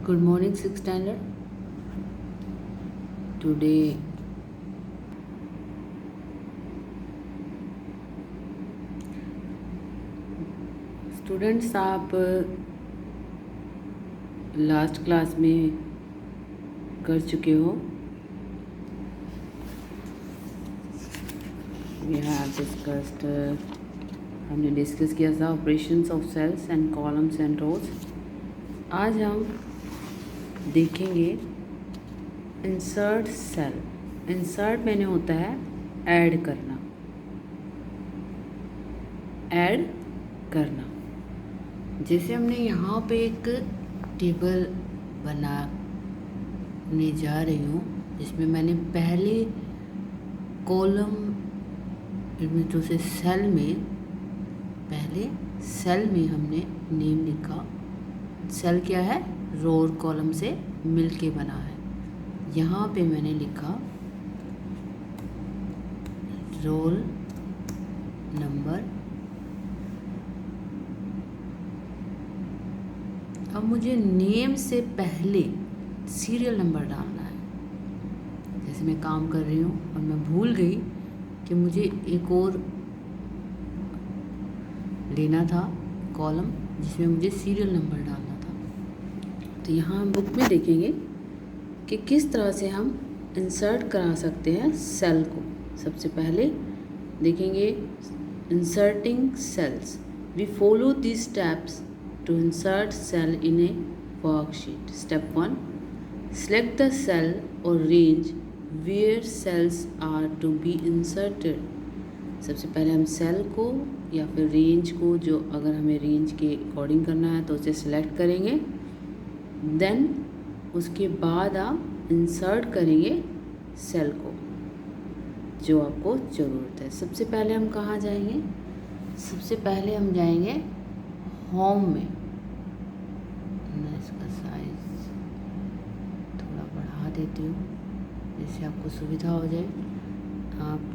Good morning, sixth standard. Today, students, आप last class में कर चुके हो. We have discussed, हमने डिस्कस किया था operations of cells and columns and rows. आज हम देखेंगे इंसर्ट सेल. इंसर्ट मैंने होता है ऐड करना. ऐड करना जैसे हमने यहाँ पे एक टेबल बनाने जा रही हूँ जिसमें मैंने पहले कॉलम तो से सेल में पहले सेल में हमने नेम लिखा. सेल क्या है? रो और कॉलम से मिलके बना है. यहाँ पे मैंने लिखा रोल नंबर. अब मुझे नेम से पहले सीरियल नंबर डालना है. जैसे मैं काम कर रही हूँ और मैं भूल गई कि मुझे एक और लेना था कॉलम जिसमें मुझे सीरियल नंबर डालना था. तो यहाँ हम बुक में देखेंगे कि किस तरह से हम इंसर्ट करा सकते हैं सेल को. सबसे पहले देखेंगे inserting cells. We follow this steps to insert cell in a worksheet. Step 1. Select the cell or range where cells are to be inserted. सबसे पहले हम सेल को या फिर रेंज को, जो अगर हमें रेंज के अकॉर्डिंग करना है तो उसे सिलेक्ट करेंगे. देन उसके बाद आप इंसर्ट करेंगे सेल को जो आपको ज़रूरत है. सबसे पहले हम कहाँ जाएंगे? सबसे पहले हम जाएंगे होम में. मैं इसका साइज थोड़ा बढ़ा देती हूँ जिससे आपको सुविधा हो जाए. आप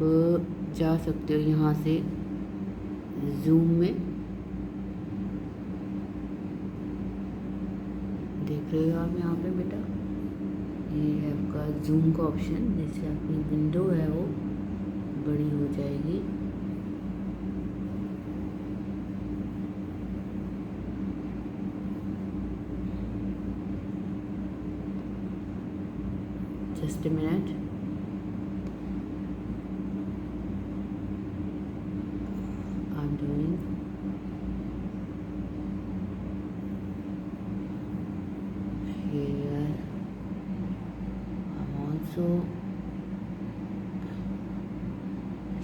जा सकते हो यहाँ से जूम में. देख रहे हो आप यहाँ पे बेटा, ये है आपका जूम का ऑप्शन जिससे आपकी विंडो है वो बड़ी हो जाएगी. Just a minute. I'm doing. Here I'm also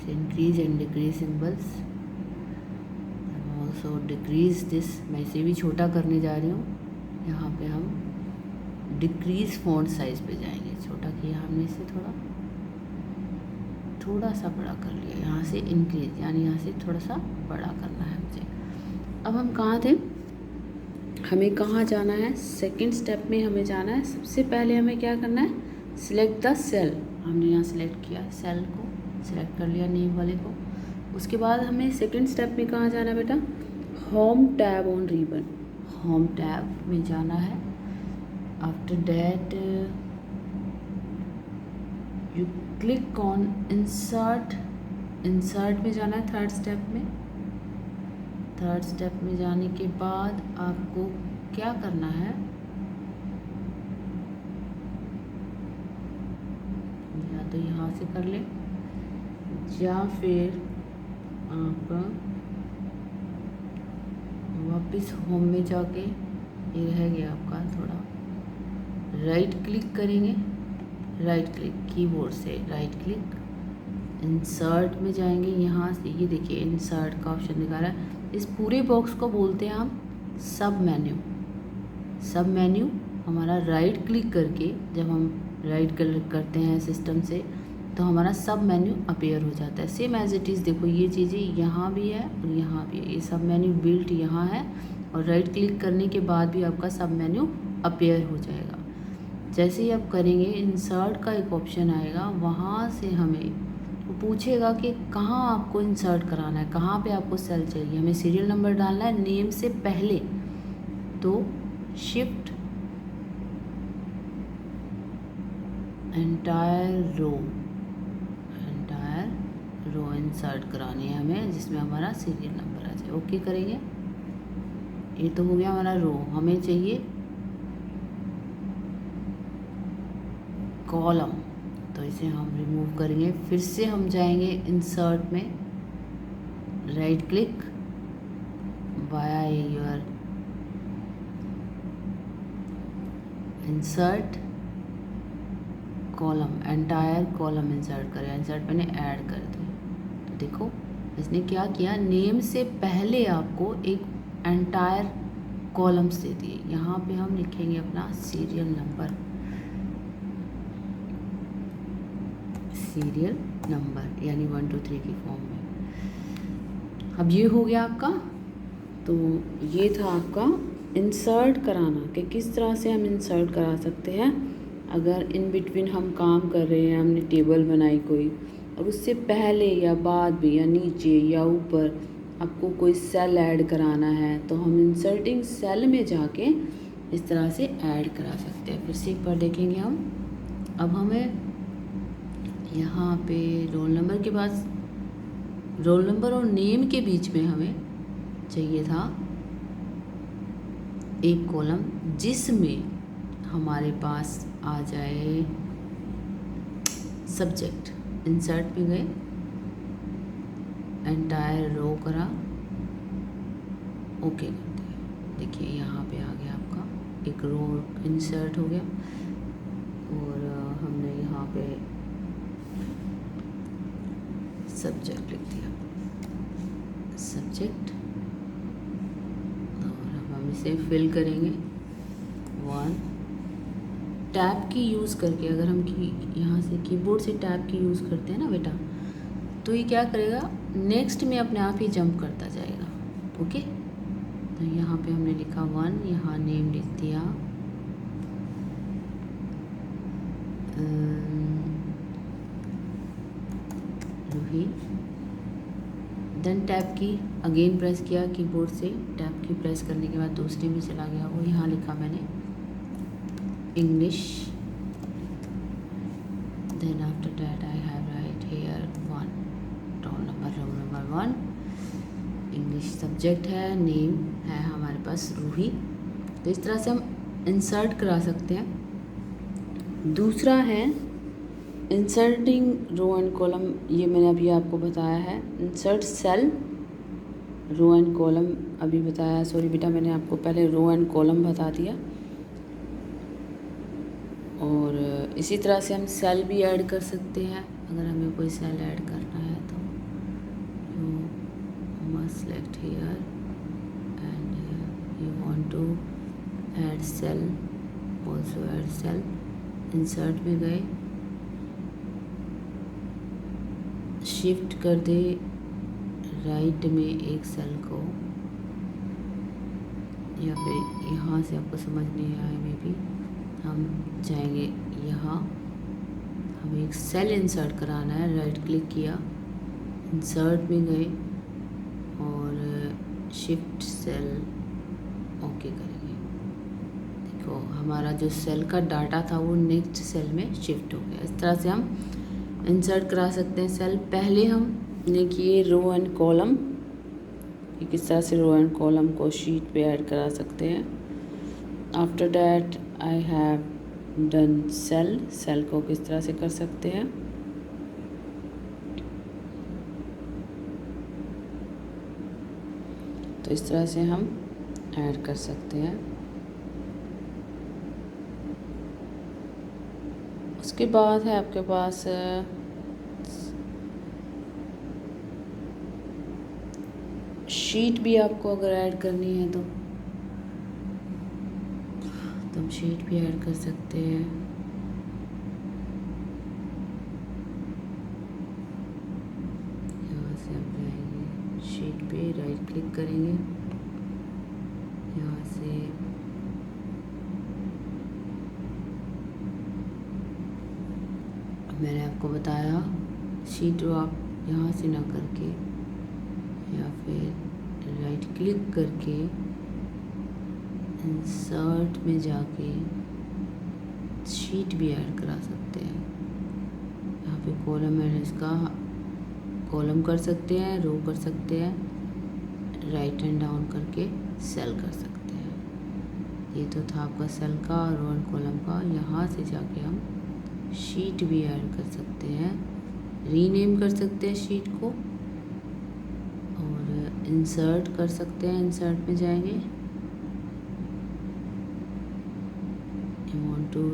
increase and decrease symbols. I'm also decrease this. मैं इसे भी छोटा करने जा रही हूँ. यहाँ पे हम डिक्रीज फॉन्ट साइज पे जाएंगे. छोटा किया हमने इसे थोड़ा सा बड़ा कर लिया. यहाँ से इंक्रीज यानी यहाँ से थोड़ा सा बड़ा करना है मुझे. अब हम कहाँ थे? हमें कहाँ जाना है? सेकंड स्टेप में हमें जाना है. सबसे पहले हमें क्या करना है? Select the cell. हमने यहाँ सिलेक्ट किया, सेल को सिलेक्ट कर लिया, नेम वाले को. उसके बाद हमें सेकंड स्टेप में कहाँ जाना है बेटा? Home tab on ribbon. Home tab में जाना है. After that you click on insert. insert में जाना है थर्ड स्टेप में. थर्ड स्टेप में जाने के बाद आपको क्या करना है? या तो यहाँ से कर ले या फिर आप वापस होम में जाके, ये रह गया आपका थोड़ा, राइट क्लिक करेंगे. राइट क्लिक कीबोर्ड से राइट क्लिक, इंसर्ट में जाएंगे. यहाँ से ये देखिए इंसर्ट का ऑप्शन दिखा रहा है. इस पूरे बॉक्स को बोलते हैं हम सब मेन्यू. सब मेन्यू हमारा राइट क्लिक करके जब हम राइट क्लिक करते हैं सिस्टम से तो हमारा सब मेन्यू अपीयर हो जाता है. Same as it is. देखो ये चीज़ें यहाँ भी है और यहाँ भी है. ये सब मेन्यू बिल्ट यहाँ है और राइट क्लिक करने के बाद भी आपका सब मेन्यू अपीयर हो जाएगा. जैसे ही आप करेंगे इंसर्ट का एक ऑप्शन आएगा, वहाँ से हमें वो पूछेगा कि कहाँ आपको इंसर्ट कराना है, कहाँ पे आपको सेल चाहिए. हमें सीरियल नंबर डालना है नेम से पहले. तो शिफ्ट एंटायर रो इंसर्ट करानी है हमें, जिसमें हमारा सीरियल नंबर आ जाए। ओके करेंगे। ये तो हो गया हमारा रो। हमें चाहिए कॉलम, तो इसे हम रिमूव करेंगे। फिर से हम जाएंगे इंसर्ट में, right click via your insert column, entire column insert करें। इंसर्ट मैंने ऐड कर दिया। तो देखो इसने क्या किया, नेम से पहले आपको एक एंटायर कॉलम्स दे दिए। यहाँ पे हम लिखेंगे अपना सीरियल नंबर यानी 1 2 3 की फॉर्म में। अब ये हो गया आपका। तो ये था आपका इंसर्ट कराना, कि किस तरह से हम इंसर्ट करा सकते हैं। अगर इन बिटवीन हम काम कर रहे हैं, हमने टेबल बनाई कोई, और उससे पहले या बाद में या नीचे या ऊपर आपको कोई सेल ऐड कराना है, तो हम इंसर्टिंग सेल में जाके इस तरह से ऐड करा सकते हैं। फिर से एक बार देखेंगे हम। अब हमें यहाँ पे रोल नंबर के बाद, रोल नंबर और नेम के बीच में हमें चाहिए था एक कॉलम, जिसमें हमारे पास आ जाए सब्जेक्ट। इंसर्ट में गए, एंटायर रो करा, ओके कर दिया। देखिए यहाँ पे आ गया आपका एक रो इंसर्ट हो गया। और हमने यहाँ पे सब्जेक्ट लिख दिया, सब्जेक्ट। और अब हम इसे फिल करेंगे 1। टैब की यूज़ करके, अगर हम यहाँ से कीबोर्ड से टैब की यूज़ करते हैं ना बेटा, तो ये क्या करेगा, नेक्स्ट में अपने आप ही जंप करता जाएगा। ओके, तो यहाँ पे हमने लिखा 1, यहाँ नेम लिख दिया रूही। देन टैब की अगेन प्रेस किया कीबोर्ड से। टैब की प्रेस करने के बाद दूसरे में चला गया, वो यहाँ लिखा मैंने English. Then after that I have write here 1, roll number 1, English subject है, नेम है हमारे पास रूही। तो इस तरह से हम इंसर्ट करा सकते हैं। दूसरा है इंसर्टिंग रो एंड कॉलम, ये मैंने अभी आपको बताया है। Insert cell, row and column अभी बताया। सॉरी बेटा, मैंने आपको पहले रो एंड कॉलम बता दिया। और इसी तरह से हम सेल भी ऐड कर सकते हैं। अगर हमें कोई सेल ऐड करना है तो you must select here and you want to add cell, also add cell. Insert में गए, शिफ्ट कर दे राइट में एक सेल को, या फिर यहाँ से आपको समझ नहीं आए में भी हम जाएंगे यहाँ। हमें एक सेल इंसर्ट कराना है, राइट क्लिक किया, इंसर्ट में गए और शिफ्ट सेल ओके करेंगे। देखो हमारा जो सेल का डाटा था वो नेक्स्ट सेल में शिफ्ट हो गया। इस तरह से हम इंसर्ट करा सकते हैं सेल। पहले हमने किए रो एंड कॉलम, कि किस तरह से रो एंड कॉलम को शीट पे ऐड करा सकते हैं। After that I have done cell, cell को किस तरह से कर सकते हैं। तो इस तरह से हम ऐड कर सकते हैं। उसके बाद है आपके पास शीट भी आपको अगर ऐड करनी है तो हम शीट भी ऐड कर सकते हैं। यहाँ से आप जाएंगे शीट पे, राइट क्लिक करेंगे, यहाँ से मैंने आपको बताया शीट को आप यहाँ से ना करके या फिर राइट क्लिक करके इंसर्ट में जाके शीट भी ऐड करा सकते हैं। यहाँ पे कॉलम है, इसका कॉलम कर सकते हैं, रो कर सकते हैं, राइट एंड डाउन करके सेल कर सकते हैं। ये तो था आपका सेल का, रो एंड कॉलम का। यहाँ से जाके हम शीट भी ऐड कर सकते हैं, रीनेम कर सकते हैं शीट को, और इंसर्ट कर सकते हैं। इंसर्ट में जाएंगे, you want to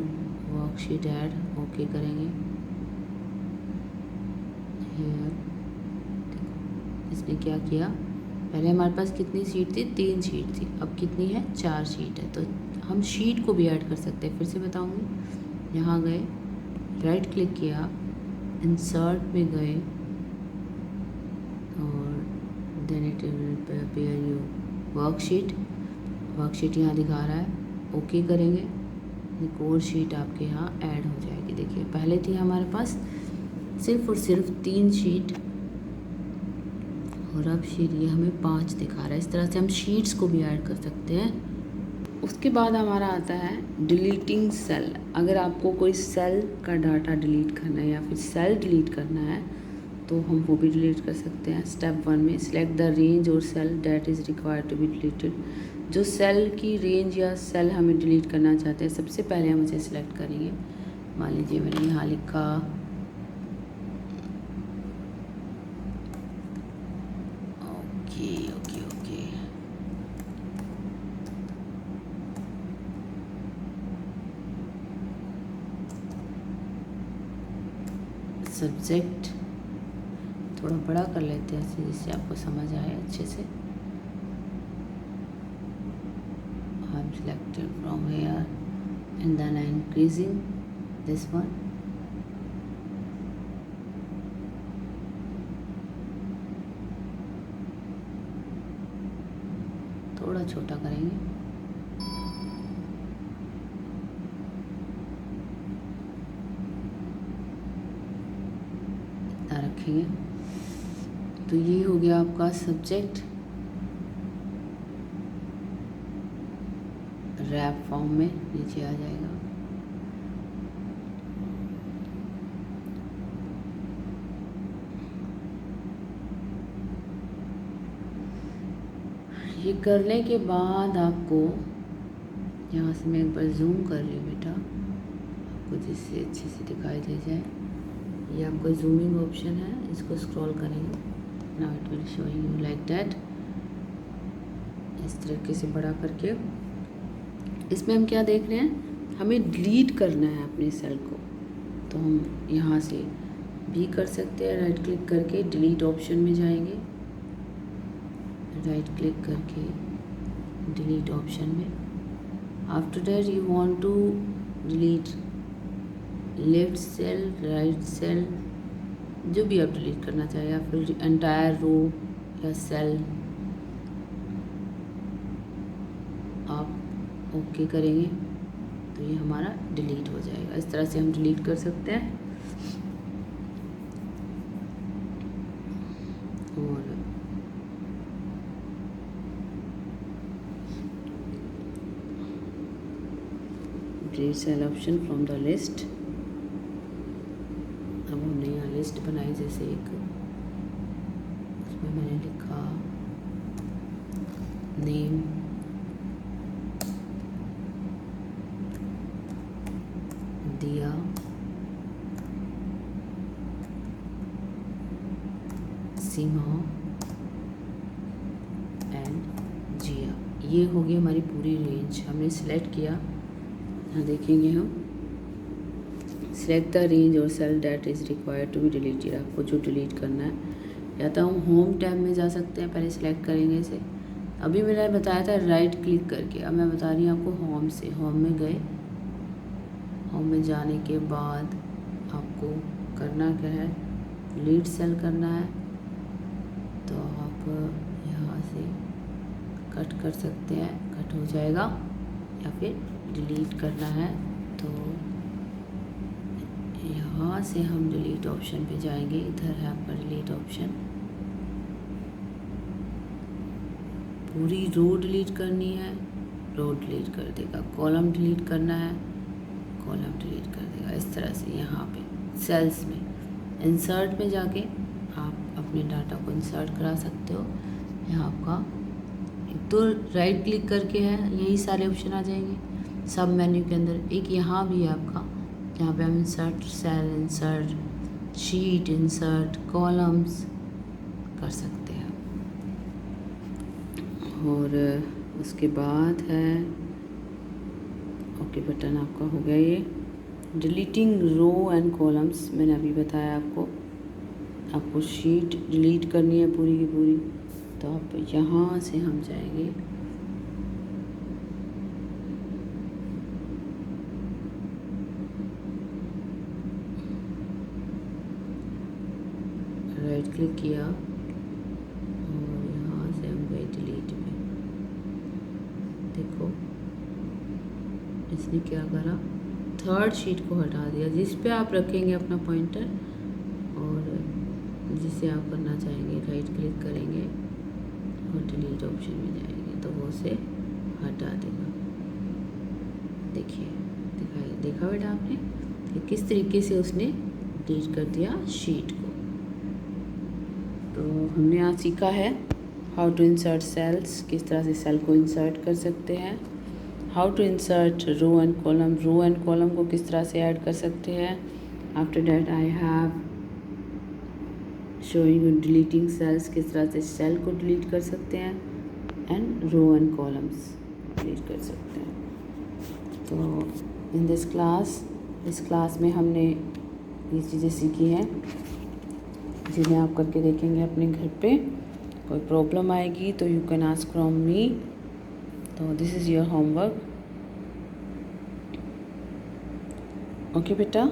worksheet add, okay करेंगे। हियर देखो इसने क्या किया, पहले हमारे पास कितनी शीट थी, 3 शीट थी, अब कितनी है, 4 शीट है। तो हम शीट को भी ऐड कर सकते हैं। फिर से बताऊंगी, यहाँ गए, राइट क्लिक किया, इंसर्ट में गए, और then it will appear you worksheet. Worksheet यहाँ दिखा रहा है, ओके करेंगे, एक और शीट आपके यहाँ ऐड हो जाएगी। देखिए पहले थी हमारे पास सिर्फ और सिर्फ 3 शीट, और अब शीट ये हमें 5 दिखा रहा है। इस तरह से हम शीट्स को भी ऐड कर सकते हैं। उसके बाद हमारा आता है डिलीटिंग सेल। अगर आपको कोई सेल का डाटा डिलीट करना है या फिर सेल डिलीट करना है तो हम वो भी डिलीट कर सकते हैं। स्टेप 1 में सिलेक्ट द रेंज और cell that is required to be deleted. जो सेल की रेंज या सेल हमें डिलीट करना चाहते हैं, सबसे पहले हम उसे सिलेक्ट करेंगे। मान लीजिए मैंने यहाँ लिखा ओके ओके ओके, सब्जेक्ट थोड़ा बड़ा कर लेते हैं ऐसे जिससे आपको समझ आए अच्छे से। I'm selected from here and then I'm increasing this one. थोड़ा छोटा करेंगे, इतना रखेंगे। तो ये हो गया आपका सब्जेक्ट रैप फॉर्म में नीचे आ जाएगा। ये करने के बाद आपको यहाँ से मैं एक बार जूम कर रही हूँ बेटा, आपको जिससे अच्छे से दिखाई दे जाए। ये आपका जूमिंग ऑप्शन है, इसको स्क्रॉल करेंगे, now it will showing you like that. इस तरीके से बड़ा करके इसमें हम क्या देख रहे हैं, हमें डिलीट करना है अपने सेल को। तो हम यहाँ से भी कर सकते हैं, राइट क्लिक करके डिलीट ऑप्शन में जाएंगे, राइट क्लिक करके डिलीट ऑप्शन में। After that you want to delete left cell, right cell, जो भी आप डिलीट करना चाहें, या फिर एंटायर रो या सेल, आप ओके करेंगे तो ये हमारा डिलीट हो जाएगा। इस तरह से हम डिलीट कर सकते हैं। और delete cell option from the list. अब हमने यहाँ लिस्ट बनाई, जैसे एक, उसमें मैंने लिखा नेम, दिया, सीमा एंड जिया। ये हो गई हमारी पूरी रेंज, हमने सिलेक्ट किया। यहाँ देखेंगे हम सिलेक्ट द रेंज और cell that is required to be deleted. आपको जो डिलीट करना है, या तो हम होम टैब में जा सकते हैं, पहले सिलेक्ट करेंगे इसे। अभी मैंने बताया था राइट क्लिक करके, अब मैं बता रही हूँ आपको होम से। होम में गए, होम में जाने के बाद आपको करना क्या है, डिलीट सेल करना है। तो आप यहाँ से कट कर सकते हैं, कट हो जाएगा, या फिर डिलीट करना है तो यहाँ से हम डिलीट ऑप्शन पे जाएंगे। इधर है आपका डिलीट ऑप्शन, पूरी रो डिलीट करनी है, रो डिलीट कर देगा। कॉलम डिलीट करना है, कॉलम डिलीट कर देगा इस तरह से। यहाँ पे सेल्स में इंसर्ट में जाके आप अपने डाटा को इंसर्ट करा सकते हो। यहाँ आपका एक तो राइट क्लिक करके है, यही सारे ऑप्शन आ जाएंगे सब मेन्यू के अंदर। एक यहाँ भी है आपका, जहाँ पे हम insert cell, insert sheet, insert columns कर सकते हैं। और उसके बाद है ओके बटन आपका हो गया ये डिलीटिंग रो एंड कॉलम्स। मैंने अभी बताया आपको शीट डिलीट करनी है पूरी की पूरी, तो आप यहाँ से हम जाएंगे राइट क्लिक किया और यहाँ से हम गए डिलीट में। देखो इसने क्या करा, थर्ड शीट को हटा दिया जिस पे आप रखेंगे अपना पॉइंटर, और जिसे आप करना चाहेंगे राइट क्लिक करेंगे और डिलीट ऑप्शन में जाएंगे तो वो उसे हटा देगा। देखिए देखा बेटा आपने कि किस तरीके से उसने डिलीट कर दिया शीट को। तो हमने आज सीखा है हाउ टू इंसर्ट सेल्स, किस तरह से सेल को इंसर्ट कर सकते हैं। How to insert row and column, row and column को किस तरह से ऐड कर सकते हैं। After that I have showing deleting cells, किस तरह से सेल को डिलीट कर सकते हैं and row and columns delete कर सकते हैं। तो इन दिस क्लास, इस क्लास में हमने ये चीज़ें सीखी हैं जिन्हें आप करके देखेंगे अपने घर पे। कोई प्रॉब्लम आएगी तो you can ask from me. तो this is your homework. Okay बेटा।